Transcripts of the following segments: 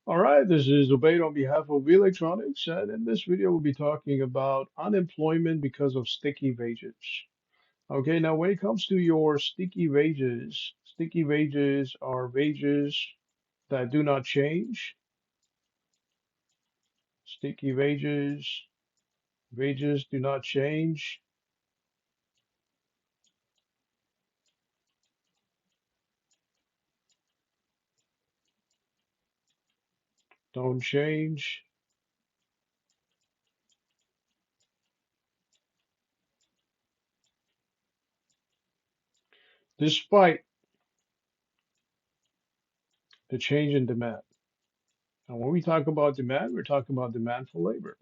All right, this is Ubaid on behalf of Electronics, and in this video, we'll be talking about unemployment because of sticky wages. Okay, now when it comes to your sticky wages are wages that do not change. Sticky wages do not change, don't change, despite the change in demand. And when we talk about demand, we're talking about demand for labor.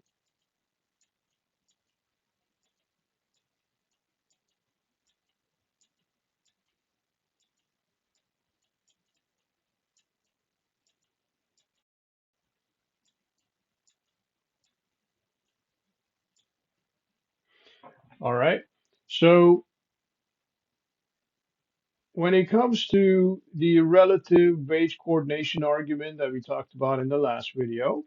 All right. So when it comes to the relative wage coordination argument that we talked about in the last video,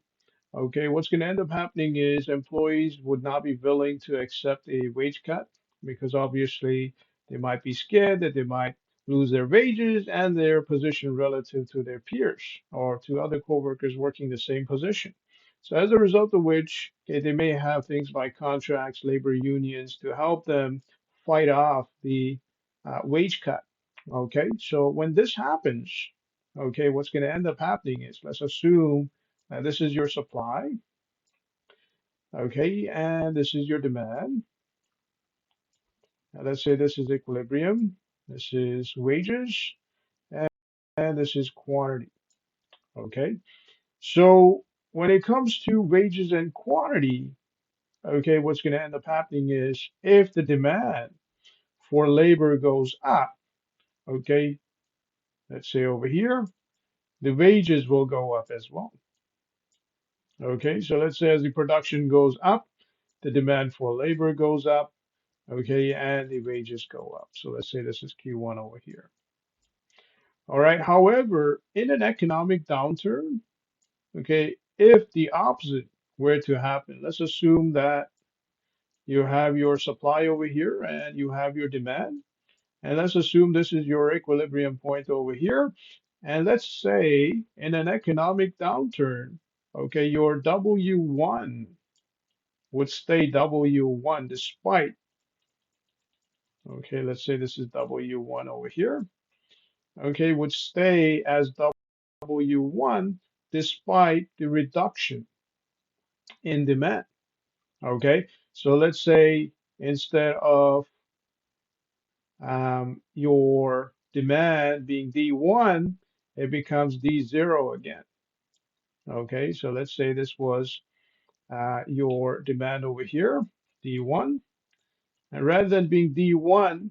okay, what's going to end up happening is employees would not be willing to accept a wage cut because obviously they might be scared that they might lose their wages and their position relative to their peers or to other coworkers working the same position. So as a result of which, okay, they may have things like contracts, labor unions to help them fight off the wage cut. Okay, so when this happens, okay, what's going to end up happening is let's assume this is your supply, okay, and this is your demand. Let's say this is equilibrium, this is wages, and, and this is quantity, okay? So when it comes to wages and quantity, okay, what's going to end up happening is if the demand for labor goes up, okay, let's say over here, the wages will go up as well. Okay, so let's say as the production goes up, the demand for labor goes up, okay, and the wages go up. So let's say this is Q1 over here. All right, however, in an economic downturn, okay, if the opposite were to happen, let's assume that you have your supply over here and you have your demand, and let's assume this is your equilibrium point over here. And let's say in an economic downturn, okay, your W1 would stay W1 despite, okay, let's say this is W1 over here, okay, would stay as W1 despite the reduction in demand. Okay, so let's say instead of your demand being D1, it becomes D0 again. Okay, so let's say this was your demand over here, D1, and rather than being D1,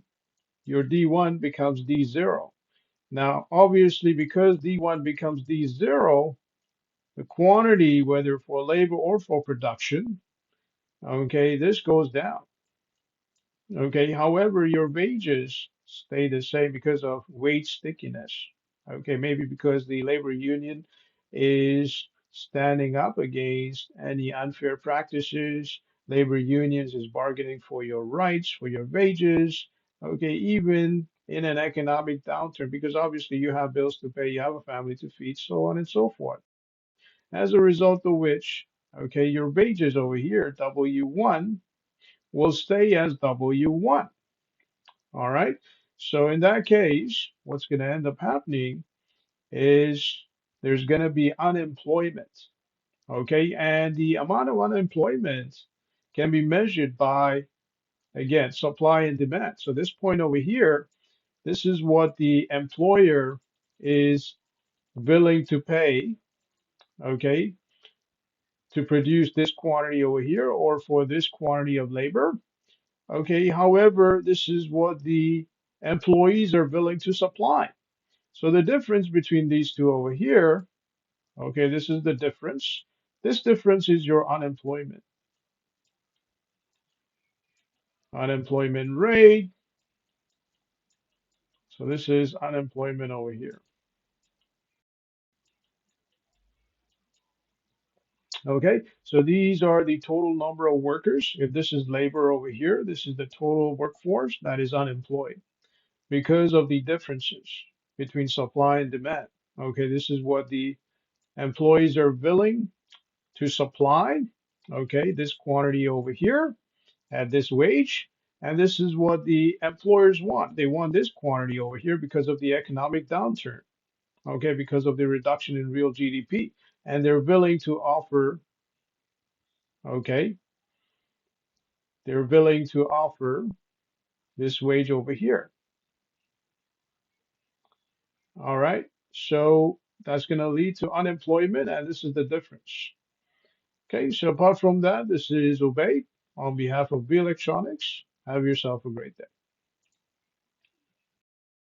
your D1 becomes D0. Now, obviously, because D1 becomes D0, the quantity, whether for labor or for production, okay, this goes down. Okay, however, your wages stay the same because of wage stickiness. Okay, maybe because the labor union is standing up against any unfair practices. Labor unions is bargaining for your rights, for your wages. Okay, even in an economic downturn, because obviously you have bills to pay, you have a family to feed, so on and so forth. As a result of which, okay, your wages over here, W1, will stay as W1. All right. So in that case, what's going to end up happening is there's going to be unemployment. Okay. And the amount of unemployment can be measured by, again, supply and demand. So this point over here, this is what the employer is willing to pay, okay, to produce this quantity over here or for this quantity of labor. Okay. However, this is what the employees are willing to supply. So the difference between these two over here, okay, this is the difference. This difference is your unemployment rate. So this is unemployment over here. Okay, so these are the total number of workers. If this is labor over here, this is the total workforce that is unemployed because of the differences between supply and demand. Okay, this is what the employees are willing to supply. Okay, this quantity over here at this wage. And this is what the employers want. They want this quantity over here because of the economic downturn. Okay, because of the reduction in real GDP. And they're willing to offer, okay, they're willing to offer this wage over here. All right. So that's going to lead to unemployment, and this is the difference. Okay. So apart from that, this is Obey on behalf of V Electronics. Have yourself a great day.